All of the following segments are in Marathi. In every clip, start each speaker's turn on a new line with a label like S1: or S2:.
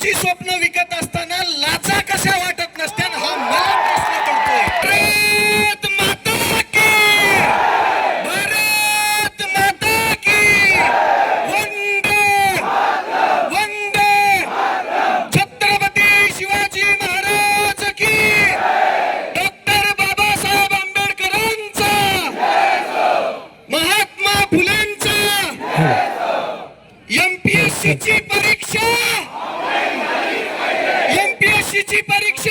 S1: लेकरांची स्वप्न विकत असताना लाजा कशा वाटत नसत्या हा मला प्रश्न पडतोय। भारत माता की, भारत माता की, वंदे वंदे छत्रपती शिवाजी महाराज की, डॉक्टर बाबासाहेब आंबेडकरांचा, महात्मा फुलेंचा, एमपीएससी ची परीक्षा, एमपीएससी ची परीक्षा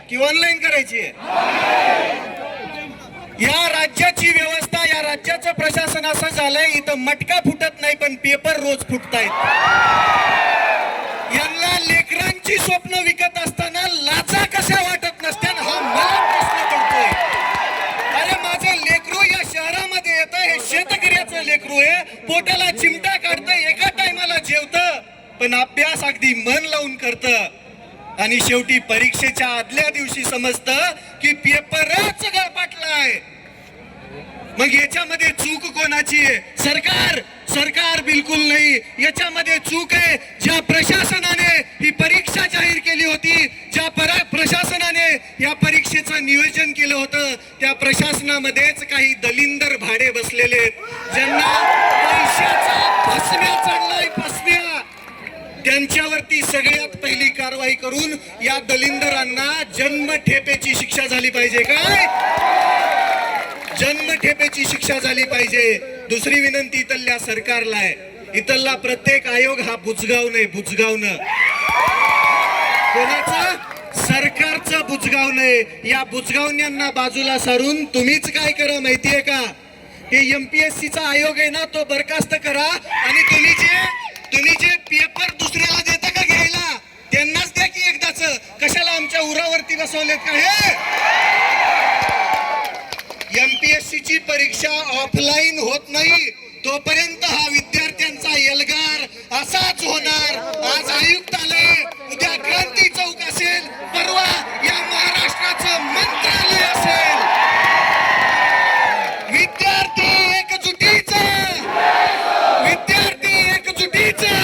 S1: की ऑनलाईन करायची आहे। या राज्याची व्यवस्था, या राज्याचं प्रशासन असं झालंय इथं मटका फुटत नाही पण पेपर रोज फुटतायत। यांना लेकरांची स्वप्न विकत असताना लाजा कशा वाटत नसत्या हा मला प्रश्न पडतोय। अरे माझं लेकरू या शहरामध्ये येतं, हे शेतकऱ्याचं लेकरू आहे, पोटाला चिमटा काढतं, एका टायमाला जेवतं पण अभ्यास अगदी मन लावून करतं आणि शेवटी परीक्षेच्या आदल्या दिवशी समजतं की पेपरच गळपाटलाय। मग याच्यामध्ये चूक कोणाची आहे? सरकार सरकार बिलकुल नाही, याच्यामध्ये चूक आहे ज्या प्रशासनाने ही परीक्षा जाहीर केली होती, ज्या प्रशासनाने या परीक्षेचं नियोजन केलं होतं, त्या प्रशासनामध्येच काही दलिंदर भाडे बसलेले ज्यांना पैशाचा फसव्या चढलाय, फसव्या। त्यांच्यावरती सगळ्यात पहिली कारवाई करून या दलिंदरांना जन्मठेपेची शिक्षा झाली पाहिजे। काय जन्मठेपेची शिक्षा झाली पाहिजे। दुसरी विनंती इथल्या सरकारला आहे, इथला प्रत्येक आयोग हा बुजगावणं, बुजगावणं कोणाचं? सरकारचं बुजगावणं। या बुजगावण्यांना बाजूला सारून तुम्हीच काय करा माहितीये का? हे एमपीएससी चा आयोग आहे ना, तो बरखास्त करा आणि तुम्ही जे पेपर दुसऱ्याला देता का घ्यायला, त्यांनाच द्या की एकदाच। कशाला आमच्या उरावरती बसवलेत का? हे एमपीएससी ची परीक्षा ऑफलाईन होत नाही तोपर्यंत हा विद्यार्थ्यांचा एल्गार असाच होणार। आज आयुक्त आले, उद्या क्रांती चौक असेल, परवा या महाराष्ट्राचं मंत्रालय असेल। विद्यार्थी एकजुटीचं, विद्यार्थी एकजुटीचं,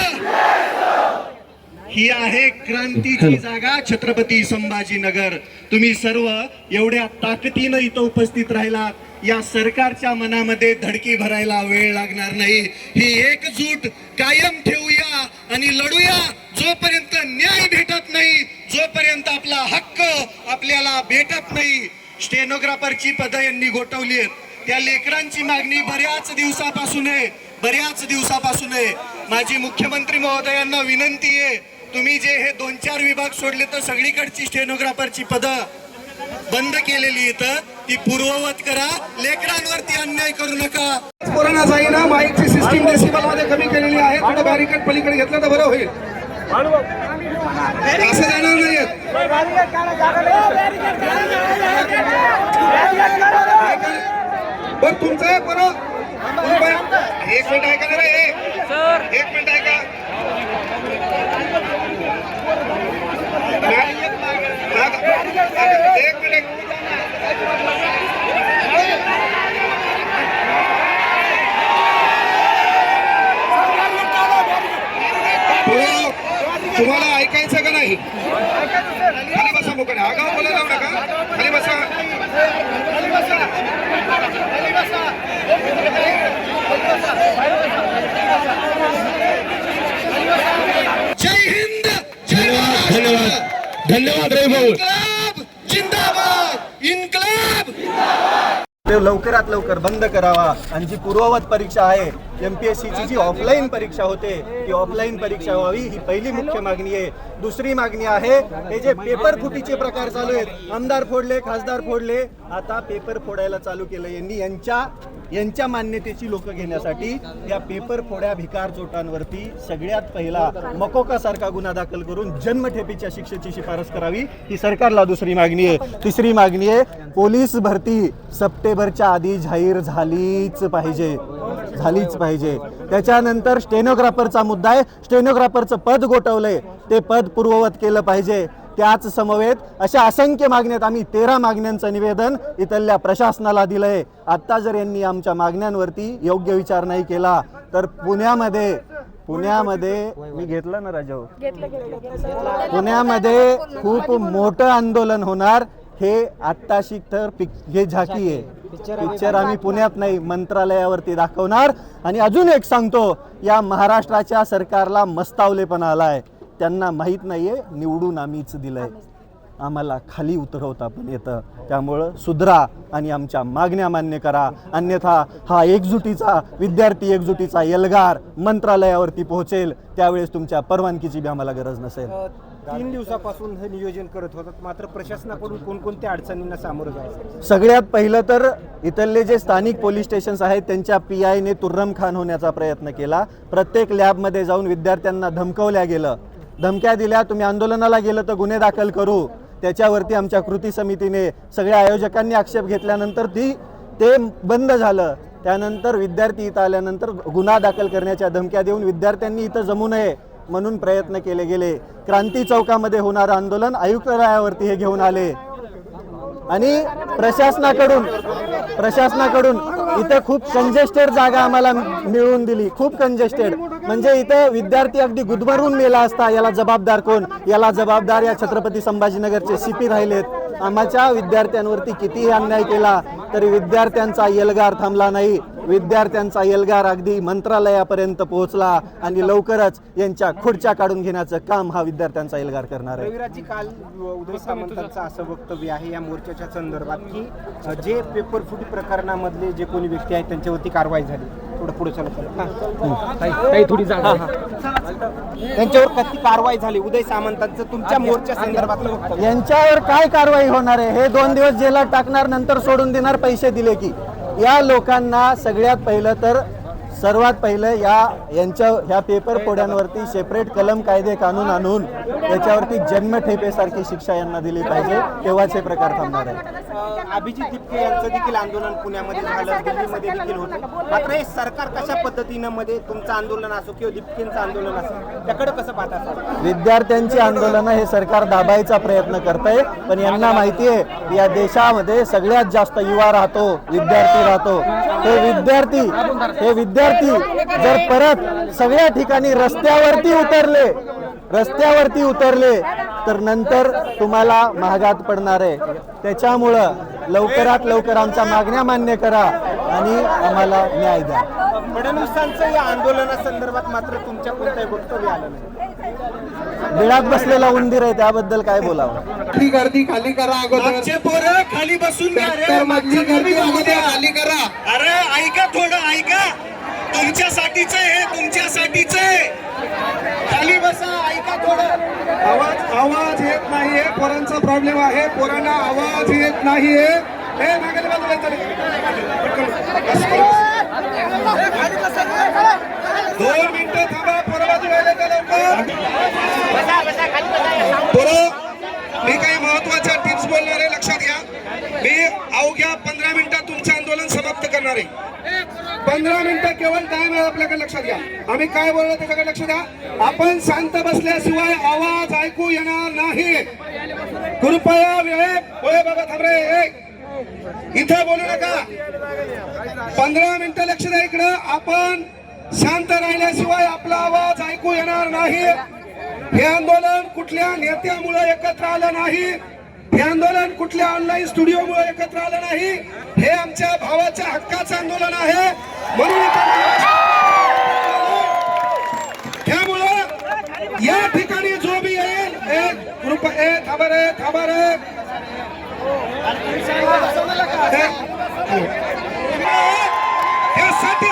S1: ही आहे क्रांतीची जागा छत्रपती संभाजीनगर। तुम्ही सर्व एवढ्या ताकदीनं इथं उपस्थित राहिलात, या सरकारच्या मनामध्ये धडकी भरायला वेळ लागणार नाही। ही एकजूट कायम ठेवूया आणि लढूया जोपर्यंत न्याय भेटत नाही, जोपर्यंत आपला हक्क आपल्याला भेटत नाही। स्टेनोग्राफरची पदं यांनी गोठवली आहेत, त्या लेकरांची मागणी बऱ्याच दिवसापासून आहे। माझी मुख्यमंत्री महोदयांना विनंती आहे, तुम्ही जे हे 2-4 विभाग सोडले तर सगळीकडची स्टेनोग्राफरची पदं बंद केलेली इथं ती पूर्ववत करा, लेकरांवरती अन्याय करू नका।
S2: कोरोना जाईना माईकची सिस्टीम डेसिबल मध्ये कमी केलेली आहे, थोडं बॅरिकेड पलीकडे घेतलं तर बरं होईल। असं जाणार नाही बरं तुमचं बरं। एक मिनिट ऐका ना रे, एक मिनिट ऐका। एक मिनिट तुम्हाला ऐकायचं का नाही? खाली बसा मुकडे, आगाव बोला जाऊ नका, खाली बसा।
S1: जय हिंद,
S3: धन्यवाद धन्यवाद रे भाऊ।
S1: इन्कलाब जिंदाबाद, इन्कलाब।
S4: ते लवकरात लवकर बंद करावा आणि जी पूर्ववत परीक्षा आहे एमपीएससीची जी ऑफलाईन परीक्षा होते ती ऑफलाईन परीक्षा व्हावी, ही पहिली मुख्य मागणी आहे। दुसरी मागणी आहे, हे जे पेपर फुटीचे प्रकार चालू आहेत, आमदार फोडले, खासदार फोडले, आता पेपर फोडायला चालू केलं यांनी। यांच्या मान्यतेची लोक घेण्यासाठी या पेपर फोड्या भिकार चोटांवरती सगळ्यात पहिला मकोका सारखा गुन्हा दाखल करून जन्मठेपेच्या शिक्षेची शिफारस करावी, ही सरकारला दुसरी मागणी आहे। तिसरी मागणी आहे, पोलीस भरती सप्टेंबरच्या आधी जाहीर झालीच पाहिजे। त्याच्यानंतर स्टेनोग्राफरचा मुद्दा आहे, स्टेनोग्राफरचं पद गोठवलंय ते पद पूर्ववत केलं पाहिजे। त्याच समवेत अशा असंख्य मागण्यात आम्ही 13 मागण्यांचं निवेदन इथल्या प्रशासनाला दिलंय। आता जर यांनी आमच्या मागण्यांवरती योग्य विचार नाही केला तर पुण्यामध्ये पुण्यामध्ये मी घेतलं ना राजाऊ, पुण्यामध्ये खूप मोठं आंदोलन होणार. हे आत्ताशी तर हे झाकी आहे. पिक्चर आम्ही पुण्यात नाही, मंत्रालयावरती दाखवणार. आणि अजून एक सांगतो, या महाराष्ट्राच्या सरकारला मस्तावलेपणा आलाय. त्यांना माहीत नाहीये निवडून आम्हीच दिलंय, आम्हाला खाली उतरवता पण येतं. त्यामुळं सुधरा आणि आमच्या मागण्या मान्य करा, अन्यथा हा विद्यार्थी एकजुटीचा एल्गार मंत्रालयावरती पोहोचेल. त्यावेळेस तुमच्या परवानगीची बी आम्हाला गरज नसेल.
S5: 3 दिवसापासून हे नियोजन करत होतात, मात्र प्रशासनाकडून कोणकोणत्या अडचणींना सामोरं जायचं?
S4: सगळ्यात पहिलं तर इथले जे स्थानिक पोलीस स्टेशन्स आहेत त्यांच्या PIने तुर्रम खान होण्याचा प्रयत्न केला. प्रत्येक लॅबमध्ये जाऊन विद्यार्थ्यांना धमकवल्या गेलं, धमक्या दिल्या, तुम्ही आंदोलनाला गेलं तर गुन्हे दाखल करू. त्याच्यावरती आमच्या कृती समितीने सगळ्या आयोजकांनी आक्षेप घेतल्यानंतर ते बंद झालं. त्यानंतर विद्यार्थी इथं आल्यानंतर गुन्हा दाखल करण्याच्या धमक्या देऊन विद्यार्थ्यांनी इथं जमू नये म्हणून प्रयत्न केले गेले. क्रांती चौकामध्ये होणारं आंदोलन आयुक्तालयावरती हे घेऊन आले. आणि प्रशासनाकडून इथं खूप कंजेस्टेड जागा आम्हाला मिळवून दिली, खूप कंजेस्टेड. म्हणजे इथं विद्यार्थी अगदी गुदमरून मेला असता. याला जबाबदार कोण? याला जबाबदार या छत्रपती संभाजीनगरचे CP राहिलेत. आमच्या विद्यार्थ्यांवरती कितीही अन्याय केला तरी विद्यार्थ्यांचा एल्गार थांबला नाही. विद्यार्थ्यांचा एल्गार अगदी मंत्रालयापर्यंत पोहोचला आणि लवकरच यांच्या खुर्च्या काढून घेण्याचं काम हा विद्यार्थ्यांचा एल्गार करणार आहे.
S5: रविराजी, काल उदय सामंतांचं असं वक्तव्य आहे या मोर्चाच्या संदर्भात की जे पेपर फुटी प्रकरणामधले जे कोणी व्यक्ती आहेत त्यांच्यावरती कारवाई झाली. थोडं पुढे थोडी जागा त्यांच्यावर कधी कारवाई झाली? उदय सामंतांचं तुमच्या मोर्चा संदर्भातलं वक्तव्य.
S4: यांच्यावर काय कारवाई होणार आहे? हे 2 दिवस जेलात टाकणार, नंतर सोडून देणार पैसे दिले की. या लोकांना सर्वात पहिलं ह्या पेपर फोड्यांवरती सेपरेट कलम कायदे कानून आणून याच्यावरती जन्मठेपेसारखी शिक्षा यांना दिली पाहिजे, तेव्हाच हे प्रकार थांबणार आहे.
S5: अभिजित दिपके यांचं देखील आंदोलन पुण्यामध्ये झालं, दिल्लीमध्ये देखील होतं. मात्र हे सरकार कशा पद्धतीनं मध्ये तुमचं आंदोलन असो किंवा दिपकेंचं आंदोलन असो त्याकडे कसं पाहता?
S4: विद्यार्थ्यांची आंदोलनं हे सरकार दाबायचा प्रयत्न करतंय. पण यांना माहिती आहे या देशामध्ये सगळ्यात जास्त युवा राहतो, विद्यार्थी राहतो. हे विद्यार्थी जर परत सगळ्या ठिकाणी रस्त्यावरती उतरले तर नंतर तुम्हाला महागात पडणार आहे. त्याच्यामुळं लवकरात लवकर आमच्या मागण्या मान्य करा आणि आम्हाला न्याय द्या.
S5: फडणवीसांचं या आंदोलनासंदर्भात मात्र तुमच्या कोणत्याही वक्तव्य आलं नाही.
S4: बिळात बसलेला उंदीर आहे, त्याबद्दल काय बोलावं?
S2: गर्दी खाली करा अगोदर.
S1: मागचे पोरं खाली बसून घ्या रे.
S2: ट्रॅक्टर मधली गर्दी अगोदर खाली करा.
S1: अरे ऐका, थोडं ऐका. तुमच्यासाठीच आहे, तुमच्यासाठीच आहे. खाली बसा, ऐका थोडं.
S2: आवाज येत नाहीये. पोरांचा प्रॉब्लेम आहे, पोरांना आवाज येत नाहीये. हे मागे बाजूला चले. 2 मिनिटं थांबा. पोरं बाजूला आले का लवकर? पोरं, मी काही महत्वाच्या टिप्स बोलणार आहे, लक्षात घ्या. मी अवघ्या 15 मिनिटात तुमचं आंदोलन समाप्त करणार आहे. 15 मिनिटं केवळ टाइम आहे आपल्याकडे, लक्षात घ्या. आम्ही काय बोललो त्याच्याकडे लक्ष द्या. आपण शांत बसल्याशिवाय आवाज ऐकू येणार नाही. कृपया वेळ बघा. थांबरे, इथं बोलू नका. 15 मिनिटं लक्ष द्या इकडं. आपण शांत राहिल्याशिवाय आपला आवाज ऐकू येणार नाही. हे आंदोलन कुठल्या नेत्यामुळे एकत्र आलं नाही. हे आंदोलन कुठल्या ऑनलाईन स्टुडिओमुळे एकत्र आलं नाही. हे आमच्या भावाच्या हक्काचं आंदोलन आहे. म्हणून त्यामुळं या ठिकाणी जो बी येईल, थांबा रे. यासाठी